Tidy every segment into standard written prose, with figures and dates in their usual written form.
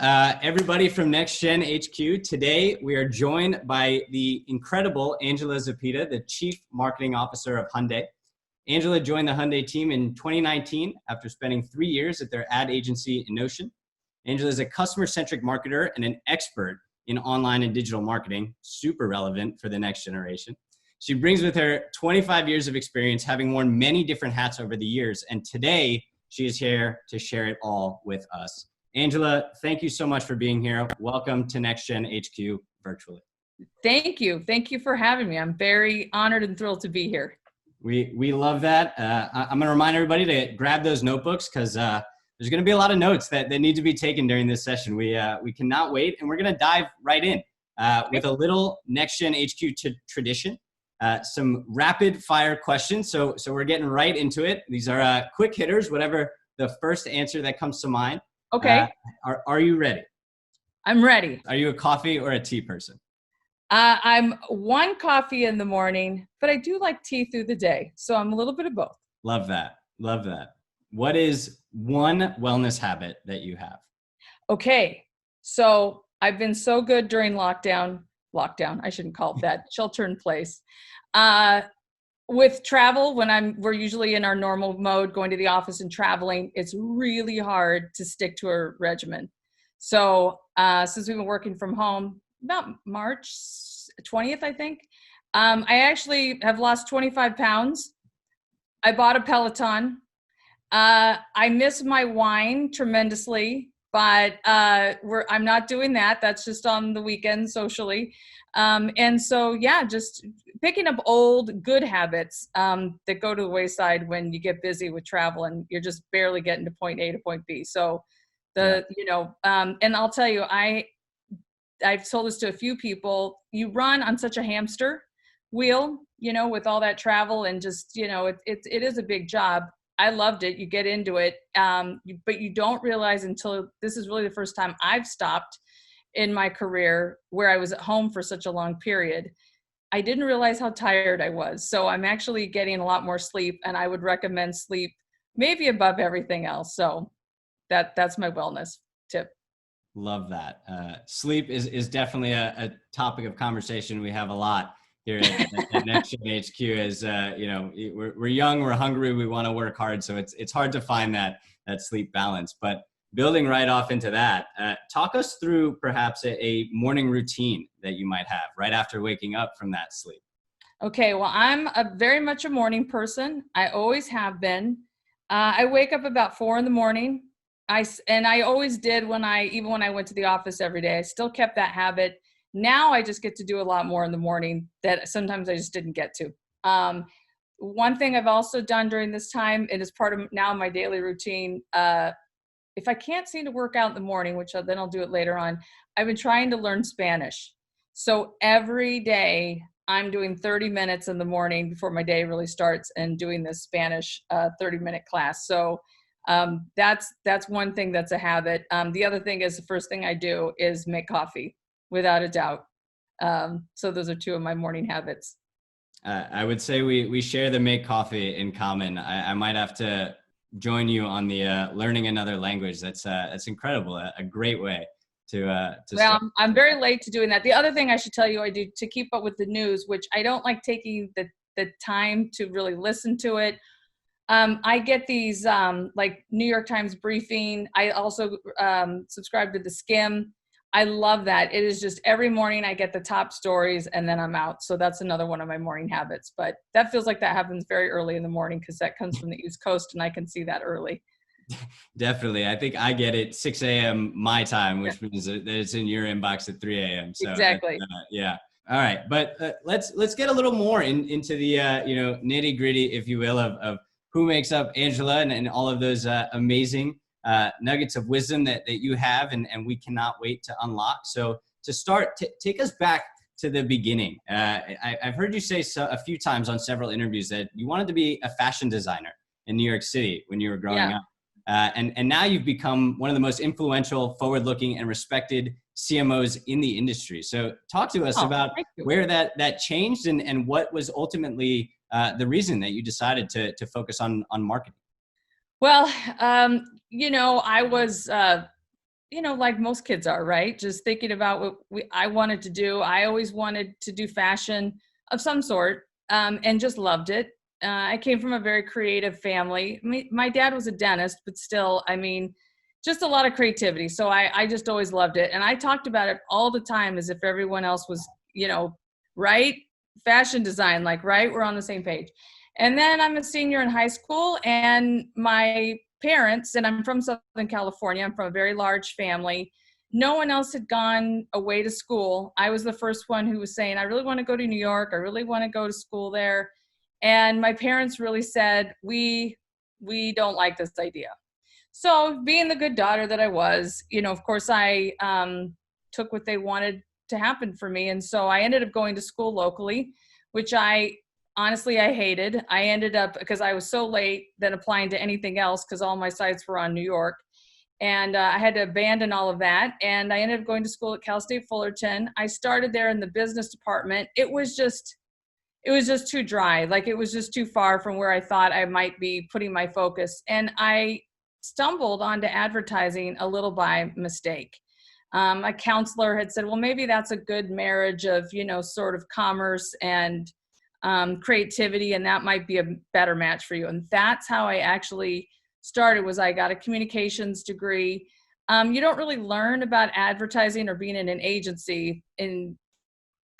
Everybody from Next Gen HQ. Today, we are joined by the incredible Angela Zepeda, the Chief Marketing Officer of Hyundai. Angela joined the Hyundai team in 2019 after spending 3 years at their ad agency in Notion. Angela is a customer-centric marketer and an expert in online and digital marketing, super relevant for the next generation. She brings with her 25 years of experience, having worn many different hats over the years, and today she is here to share it all with us. Angela, thank you so much for being here. Welcome to Next Gen HQ virtually. Thank you. Thank you for having me. I'm very honored and thrilled to be here. We love that. I'm going to remind everybody to grab those notebooks because there's going to be a lot of notes that need to be taken during this session. We cannot wait, and we're going to dive right in with a little Next Gen HQ tradition. Some rapid fire questions. So we're getting right into it. These are quick hitters, whatever the first answer that comes to mind. Okay. Are you ready? I'm ready. Are you a coffee or a tea person? I'm one coffee in the morning, but I do like tea through the day. So I'm a little bit of both. Love that. Love that. What is one wellness habit that you have? Okay. So I've been so good during lockdown, I shouldn't call it that, shelter in place. With travel, we're usually in our normal mode, going to the office and traveling, it's really hard to stick to a regimen. So since we've been working from home, about March 20th, I think, I actually have lost 25 pounds. I bought a Peloton. I miss my wine tremendously, but I'm not doing that. That's just on the weekend socially. And so, yeah, just picking up old good habits that go to the wayside when you get busy with travel and you're just barely getting to point A to point B. So and I'll tell you, I've told this to a few people, you run on such a hamster wheel, with all that travel and just, it is a big job. I loved it. You get into it, but you don't realize until this is really the first time I've stopped in my career where I was at home for such a long period. I didn't realize how tired I was. So I'm actually getting a lot more sleep, and I would recommend sleep maybe above everything else. So that's my wellness tip. Love that. Sleep is definitely a topic of conversation. We have a lot here at Next Gen HQ. As we're young, we're hungry, we want to work hard, so it's hard to find that sleep balance. But building right off into that, talk us through perhaps a morning routine that you might have right after waking up from that sleep. Okay, well, I'm very much a morning person. I always have been. I wake up about 4 a.m. I always did even when I went to the office every day. I still kept that habit. Now I just get to do a lot more in the morning that sometimes I just didn't get to. One thing I've also done during this time, and it's part of now my daily routine, if I can't seem to work out in the morning, which then I'll do it later on, I've been trying to learn Spanish. So every day I'm doing 30 minutes in the morning before my day really starts and doing this Spanish 30-minute class. So that's one thing that's a habit. The other thing is the first thing I do is make coffee, without a doubt. So those are two of my morning habits. I would say we share the make coffee in common. I might have to join you on the learning another language. That's incredible. A great way to well, I'm very late to doing that. The other thing I should tell you I do to keep up with the news, which I don't like taking the time to really listen to it. I get these like New York Times briefing. I also subscribe to the Skim. I love that. It is just every morning I get the top stories and then I'm out. So that's another one of my morning habits. But that feels like that happens very early in the morning because that comes from the East Coast and I can see that early. Definitely. I think I get it 6 a.m. my time, which means that it's in your inbox at 3 a.m. So exactly. Yeah. All right. But let's get a little more into the nitty gritty, if you will, of who makes up Angela and all of those amazing nuggets of wisdom that you have and we cannot wait to unlock. So to start, take us back to the beginning. I've heard you say a few times on several interviews that you wanted to be a fashion designer in New York City when you were growing up. And now you've become one of the most influential, forward-looking, and respected CMOs in the industry. So talk to us about where that changed and what was ultimately the reason that you decided to focus on marketing. Well, I was like most kids are, right? Just thinking about what I wanted to do. I always wanted to do fashion of some sort, and just loved it. I came from a very creative family. My dad was a dentist, but still, I mean, just a lot of creativity. So I just always loved it. And I talked about it all the time as if everyone else was, right? Fashion design, like, right? We're on the same page. And then I'm a senior in high school, and my parents, and I'm from Southern California, I'm from a very large family. No one else had gone away to school. I was the first one who was saying, I really want to go to New York. I really want to go to school there. And my parents really said, we don't like this idea. So being the good daughter that I was, of course I took what they wanted to happen for me. And so I ended up going to school locally, which honestly, I hated. I ended up, because I was so late, then applying to anything else because all my sites were on New York. And I had to abandon all of that. And I ended up going to school at Cal State Fullerton. I started there in the business department. It was just too dry. Like, it was just too far from where I thought I might be putting my focus. And I stumbled onto advertising a little by mistake. A counselor had said, well, maybe that's a good marriage of, sort of commerce and creativity, and that might be a better match for you. And that's how I actually started. Was I got a communications degree. You don't really learn about advertising or being in an agency in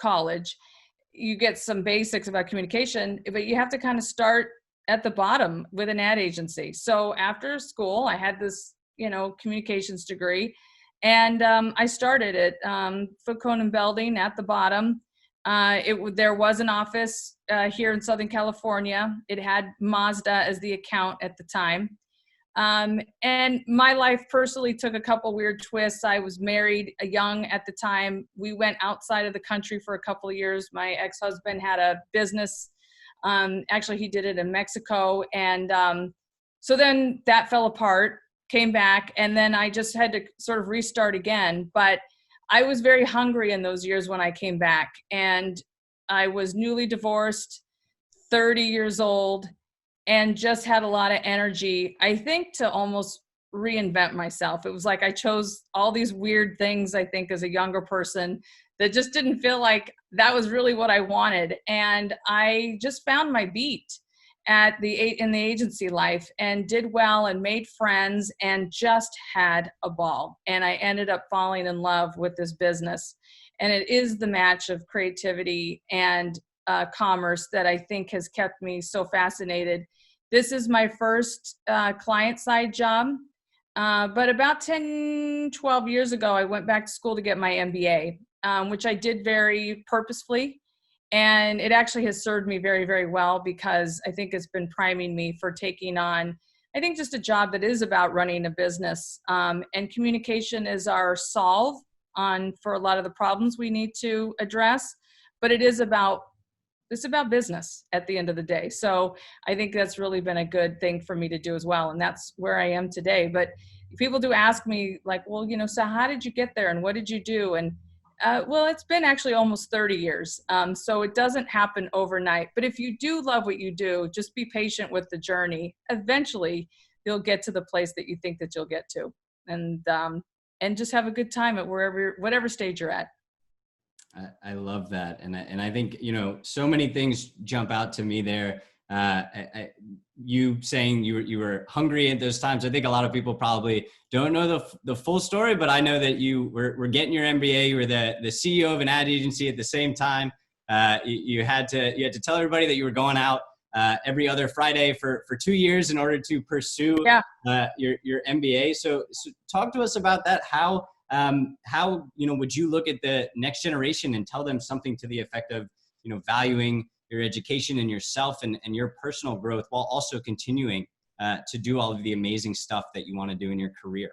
college. You get some basics about communication, but you have to kind of start at the bottom with an ad agency. So after school, I had this, communications degree, and I started at Faucon and Belding at the bottom. There was an office here in Southern California. It had Mazda as the account at the time. And my life personally took a couple weird twists. I was married young at the time. We went outside of the country for a couple of years. My ex-husband had a business. Actually, he did it in Mexico. And so then that fell apart, came back, and then I just had to sort of restart again. But I was very hungry in those years when I came back, and I was newly divorced, 30 years old, and just had a lot of energy, I think, to almost reinvent myself. It was like I chose all these weird things, I think, as a younger person that just didn't feel like that was really what I wanted. And I just found my beat in the agency life, and did well and made friends and just had a ball. And I ended up falling in love with this business. And it is the match of creativity and commerce that I think has kept me so fascinated. This is my first client side job. But about 10, 12 years ago, I went back to school to get my MBA, which I did very purposefully. And it actually has served me very, very well, because I think it's been priming me for taking on, I think, just a job that is about running a business. And communication is our solve for a lot of the problems we need to address. But it's about business at the end of the day. So I think that's really been a good thing for me to do as well. And that's where I am today. But people do ask me, like, well, so how did you get there and what did you do? And well, it's been actually almost 30 years. So it doesn't happen overnight. But if you do love what you do, just be patient with the journey. Eventually, you'll get to the place that you think that you'll get to. And just have a good time at whatever stage you're at. I love that. And I think, so many things jump out to me there. You saying you were hungry at those times. I think a lot of people probably don't know the full story, but I know that you were getting your MBA. You were the CEO of an ad agency at the same time. You had to tell everybody that you were going out every other Friday for 2 years in order to pursue your MBA. So talk to us about that. How would you look at the next generation and tell them something to the effect of, valuing your education and yourself and your personal growth, while also continuing to do all of the amazing stuff that you want to do in your career?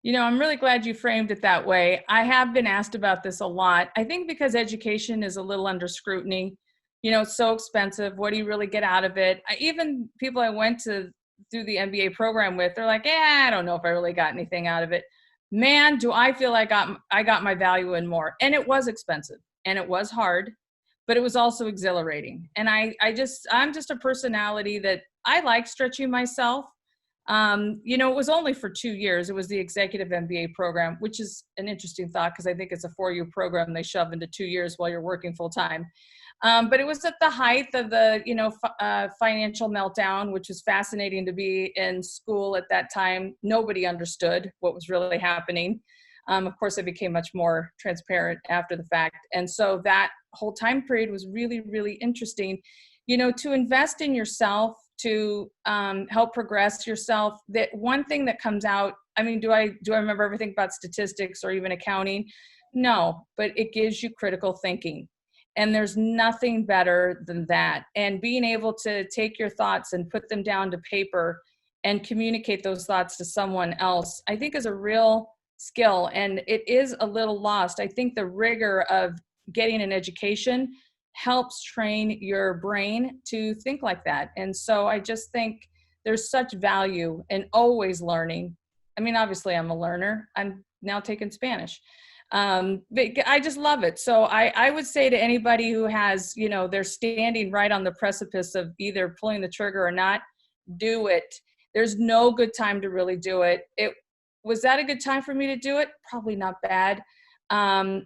I'm really glad you framed it that way. I have been asked about this a lot. I think because education is a little under scrutiny. It's so expensive. What do you really get out of it? Even people I went to do the MBA program with, they're like, I don't know if I really got anything out of it. Man, do I feel like I got my value and more. And it was expensive and it was hard, but it was also exhilarating. And I'm just a personality that I like stretching myself. It was only for 2 years. It was the executive MBA program, which is an interesting thought because I think it's a 4-year program they shove into 2 years while you're working full time. But it was at the height of the, financial meltdown, which was fascinating to be in school at that time. Nobody understood what was really happening. Of course, it became much more transparent after the fact. And so that whole time period was really, really interesting, to invest in yourself, to help progress yourself. That one thing that comes out, do I remember everything about statistics or even accounting? No, but it gives you critical thinking. And there's nothing better than that. And being able to take your thoughts and put them down to paper and communicate those thoughts to someone else, I think is a real skill. And it is a little lost. I think the rigor of getting an education helps train your brain to think like that. And so I just think there's such value in always learning. Obviously I'm a learner. I'm now taking Spanish. But I just love it. So I would say to anybody who has, they're standing right on the precipice of either pulling the trigger or not, do it. There's no good time to really do it. Was that a good time for me to do it? Probably not bad. But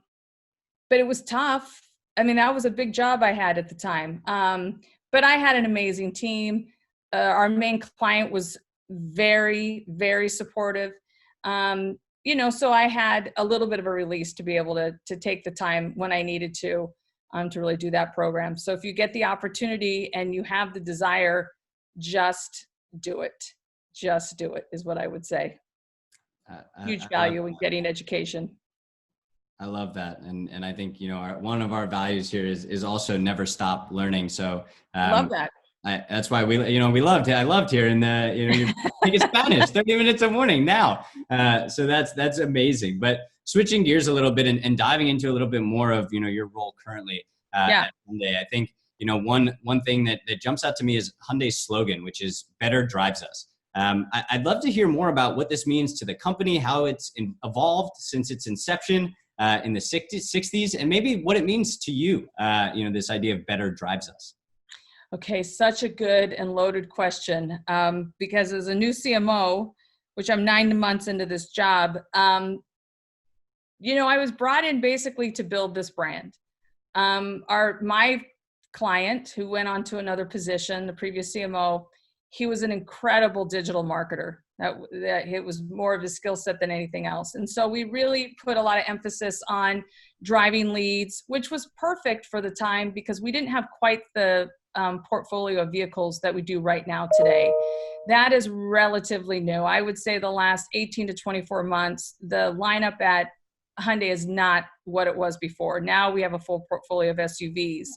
it was tough. That was a big job I had at the time. But I had an amazing team. Our main client was very, very supportive. So I had a little bit of a release to be able to take the time when I needed to really do that program. So if you get the opportunity and you have the desire, just do it. Just do it is what I would say. Huge value in getting education. I love that. And I think, one of our values here is also never stop learning. So love that. That's why I loved hearing that, you're taking Spanish 30 minutes a morning now. So that's amazing. But switching gears a little bit and diving into a little bit more of, your role currently at Hyundai, I think, one thing that jumps out to me is Hyundai's slogan, which is better drives us. I'd love to hear more about what this means to the company, how it's evolved since its inception in the 60s, and maybe what it means to you, this idea of better drives us. Okay, such a good and loaded question. Because as a new CMO, which I'm 9 months into this job, I was brought in basically to build this brand. My client, who went on to another position, the previous CMO, he was an incredible digital marketer. That it was more of his skill set than anything else. And so we really put a lot of emphasis on driving leads, which was perfect for the time because we didn't have quite the portfolio of vehicles that we do right now today. That is relatively new. I would say the last 18 to 24 months, the lineup at Hyundai is not what it was before. Now we have a full portfolio of SUVs,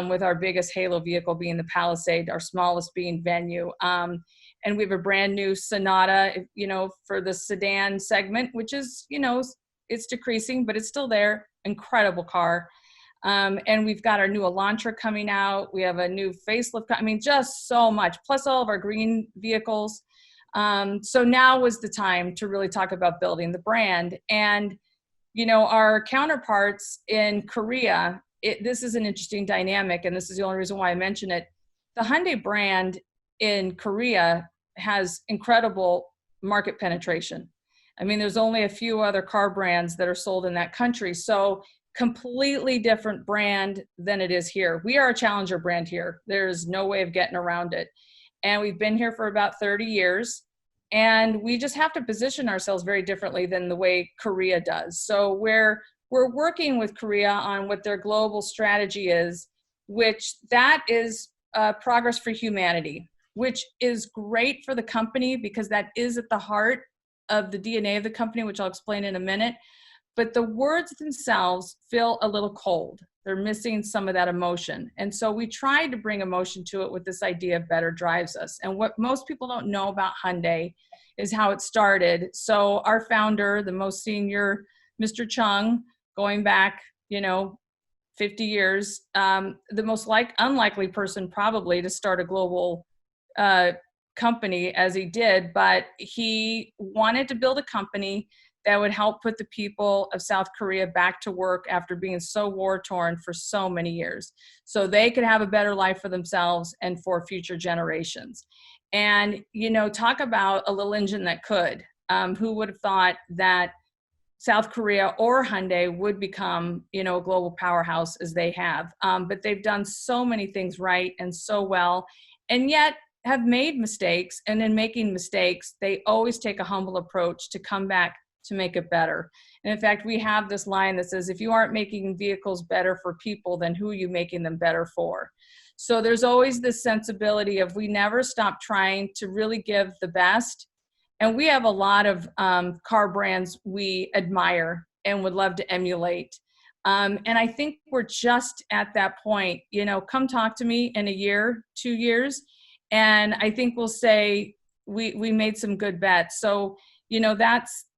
with our biggest halo vehicle being the Palisade, our smallest being Venue. And we have a brand new Sonata, for the sedan segment, which is, it's decreasing, but it's still there. Incredible car. And we've got our new Elantra coming out. We have a new facelift. Just so much, plus all of our green vehicles. So now was the time to really talk about building the brand. And, our counterparts in Korea, this is an interesting dynamic, and this is the only reason why I mention it. The Hyundai brand in Korea has incredible market penetration. There's only a few other car brands that are sold in that country. So completely different brand than it is here. We are a challenger brand here. There's no way of getting around it. And we've been here for about 30 years. And we just have to position ourselves very differently than the way Korea does. So we're working with Korea on what their global strategy is, which that is Progress for Humanity, which is great for the company because that is at the heart of the DNA of the company, which I'll explain in a minute. But the words themselves feel a little cold. They're missing some of that emotion. And so we tried to bring emotion to it with this idea of better drives us. And what most people don't know about Hyundai is how it started. So our founder, the most senior, Mr. Chung, going back, 50 years, the most unlikely person probably to start a global company as he did, but he wanted to build a company that would help put the people of South Korea back to work after being so war-torn for so many years, so they could have a better life for themselves and for future generations. And, talk about a little engine that could. Who would have thought that South Korea or Hyundai would become, a global powerhouse as they have. But they've done so many things right and so well, and yet have made mistakes. And in making mistakes, they always take a humble approach to come back to make it better. And in fact, we have this line that says, if you aren't making vehicles better for people, then who are you making them better for? So there's always this sensibility of, we never stop trying to really give the best. And we have a lot of car brands we admire and would love to emulate. And I think we're just at that point. Come talk to me in a year, 2 years, and I think we'll say we made some good bets. So,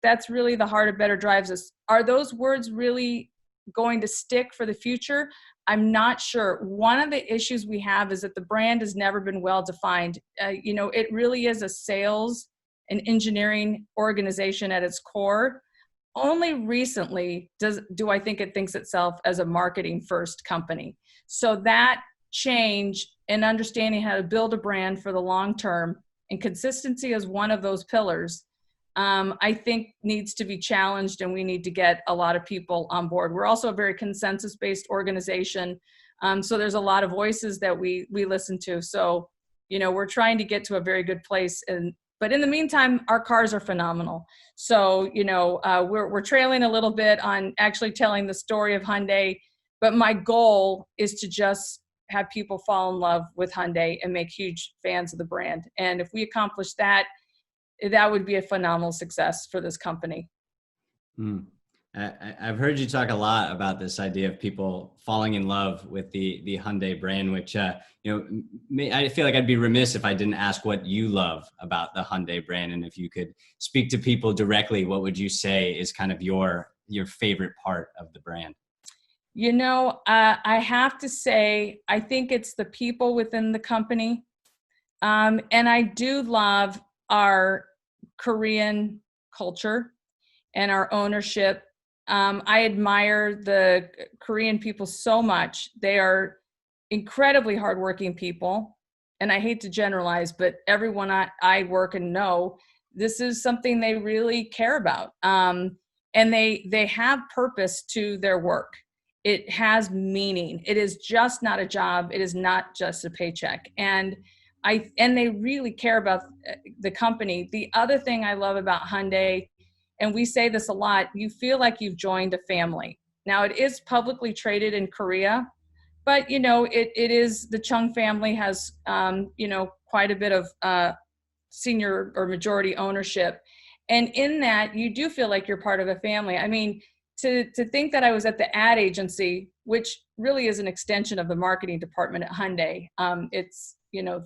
that's really the heart of Better Drives Us. Are those words really going to stick for the future? I'm not sure. One of the issues we have is that the brand has never been well defined. It really is a sales and engineering organization at its core. Only recently do I think it thinks itself as a marketing first company. So that change in understanding how to build a brand for the long term, and consistency is one of those pillars, I think needs to be challenged, and we need to get a lot of people on board. We're also a very consensus-based organization. So there's a lot of voices that we listen to. So, we're trying to get to a very good place. But in the meantime, our cars are phenomenal. So, we're trailing a little bit on actually telling the story of Hyundai, but my goal is to just have people fall in love with Hyundai and make huge fans of the brand. And if we accomplish that, that would be a phenomenal success for this company. I've heard you talk a lot about this idea of people falling in love with the Hyundai brand, which, I feel like I'd be remiss if I didn't ask what you love about the Hyundai brand. And if you could speak to people directly, what would you say is kind of your favorite part of the brand? I have to say, I think it's the people within the company. And I do love our Korean culture and our ownership. I admire the Korean people so much. They are incredibly hardworking people. And I hate to generalize, but everyone I work and know, this is something they really care about. And they have purpose to their work. It has meaning. It is just not a job. It is not just a paycheck. And they really care about the company. The other thing I love about Hyundai, and we say this a lot, you feel like you've joined a family. Now, it is publicly traded in Korea, but, it is, the Chung family has, quite a bit of senior or majority ownership. And in that, you do feel like you're part of a family. I mean, to think that I was at the ad agency, which really is an extension of the marketing department at Hyundai. It's,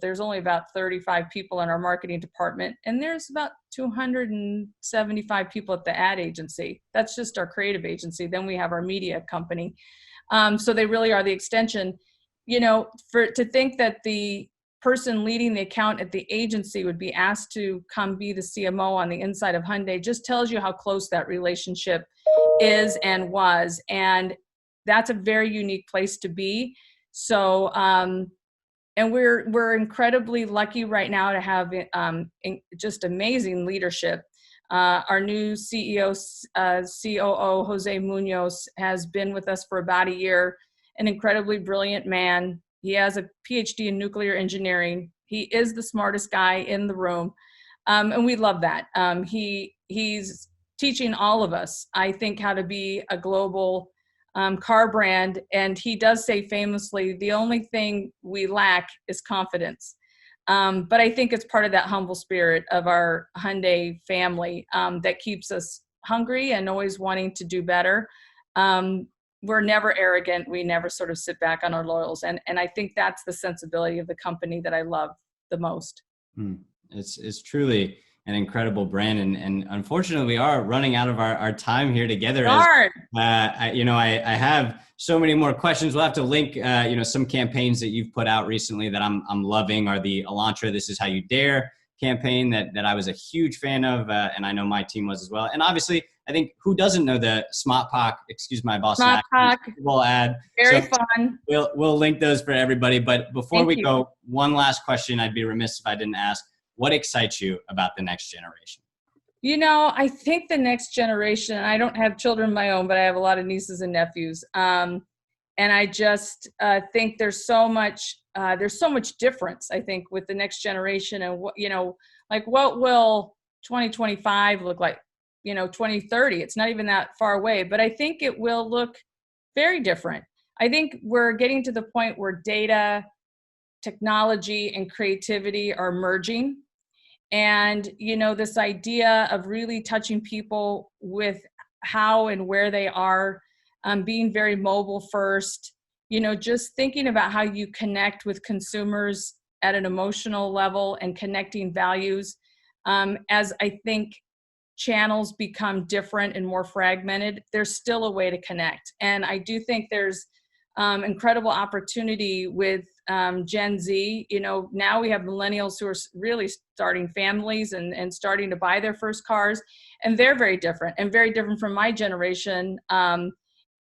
there's only about 35 people in our marketing department, and there's about 275 people at the ad agency. That's just our creative agency. Then we have our media company. So they really are the extension. To think that the person leading the account at the agency would be asked to come be the CMO on the inside of Hyundai just tells you how close that relationship is and was. And that's a very unique place to be. So, and we're incredibly lucky right now to have just amazing leadership. Our new CEO, COO, Jose Munoz, has been with us for about a year, an incredibly brilliant man. He has a PhD in nuclear engineering. He is the smartest guy in the room. And we love that. He's teaching all of us, I think, how to be a global car brand. And he does say famously, the only thing we lack is confidence. But I think it's part of that humble spirit of our Hyundai family that keeps us hungry and always wanting to do better. We're never arrogant. We never sort of sit back on our laurels. And I think that's the sensibility of the company that I love the most. It's truly an incredible brand. And unfortunately, we are running out of our time here together. I have so many more questions. We'll have to link, some campaigns that you've put out recently that I'm loving are the Elantra, This Is How You Dare campaign that I was a huge fan of. And I know my team was as well. And obviously, I think who doesn't know the Smart Pack, excuse my Boston Smart Pack, ad. very So fun. we'll link those for everybody. But before Thank we you. go, one last question. I'd be remiss if I didn't ask, what excites you about the next generation? You know, I think the next generation, I don't have children of my own, but I have a lot of nieces and nephews. And I just think there's so much difference, I think, with the next generation. And what, like, what will 2025 look like? 2030, it's not even that far away, but I think it will look very different. I think we're getting to the point where data, technology, and creativity are merging. And, this idea of really touching people with how and where they are, being very mobile first, just thinking about how you connect with consumers at an emotional level and connecting values. As I think channels become different and more fragmented, there's still a way to connect. And I do think there's incredible opportunity with Gen Z. Now we have millennials who are really starting families and starting to buy their first cars, and they're very different from my generation.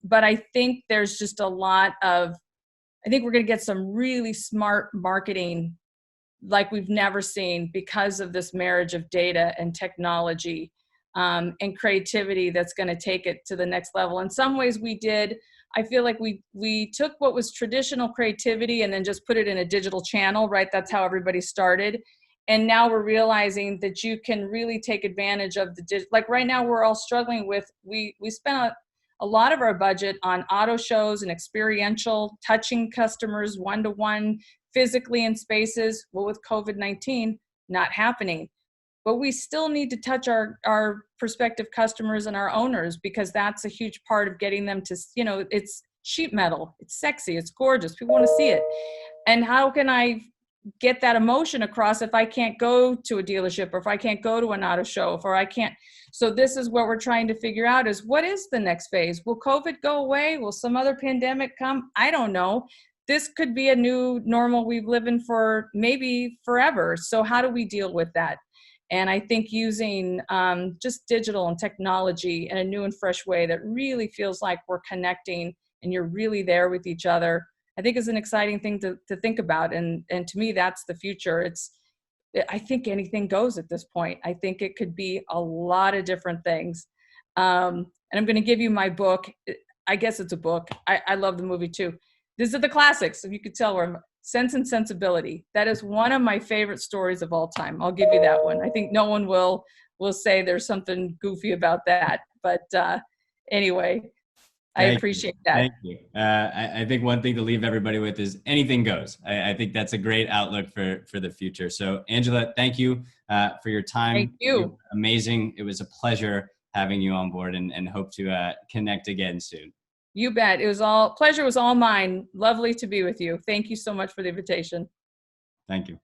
But I think there's just I think we're going to get some really smart marketing like we've never seen because of this marriage of data and technology and creativity that's going to take it to the next level. In some ways I feel like we took what was traditional creativity and then just put it in a digital channel, right? That's how everybody started. And now we're realizing that you can really take advantage of like right now we're all struggling with, we spent a lot of our budget on auto shows and experiential, touching customers one-to-one physically in spaces. Well, with COVID-19 not happening. But we still need to touch our prospective customers and our owners, because that's a huge part of getting them to, it's sheet metal, it's sexy, it's gorgeous, people want to see it. And how can I get that emotion across if I can't go to a dealership, or if I can't go to an auto show, or I can't? So this is what we're trying to figure out, is what is the next phase? Will COVID go away? Will some other pandemic come? I don't know. This could be a new normal we've lived in for maybe forever. So how do we deal with that? And I think using just digital and technology in a new and fresh way that really feels like we're connecting and you're really there with each other, I think is an exciting thing to think about. And to me, that's the future. I think anything goes at this point. I think it could be a lot of different things. And I'm going to give you my book. I guess it's a book. I love the movie too. These are the classics. If you could tell, where Sense and Sensibility. That is one of my favorite stories of all time. I'll give you that one. I think no one will say there's something goofy about that. But anyway, I appreciate that. Thank you. I think one thing to leave everybody with is anything goes. I think that's a great outlook for the future. So Angela, thank you for your time. Thank you. Amazing. It was a pleasure having you on board, and hope to connect again soon. You bet. Pleasure was all mine. Lovely to be with you. Thank you so much for the invitation. Thank you.